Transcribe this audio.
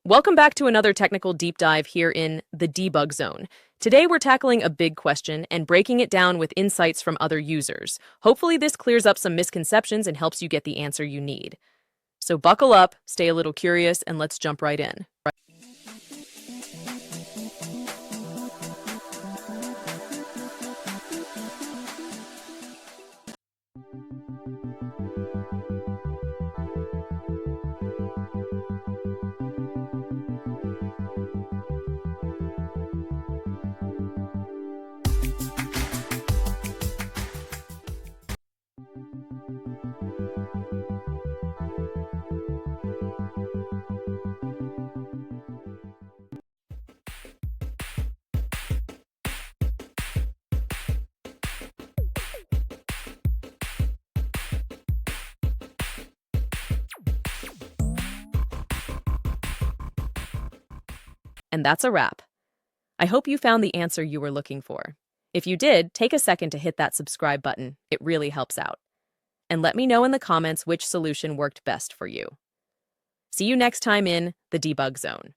Welcome back to another technical deep dive here in the debug zone. Today we're tackling a big question and breaking it down with insights from other users. Hopefully this clears up some misconceptions and helps you get the answer you need. So buckle up, stay a little curious, and let's jump right in. And that's a wrap. I hope you found the answer you were looking for. If you did, take a second to hit that subscribe button. It really helps out. And let me know in the comments which solution worked best for you. See you next time in the debug zone.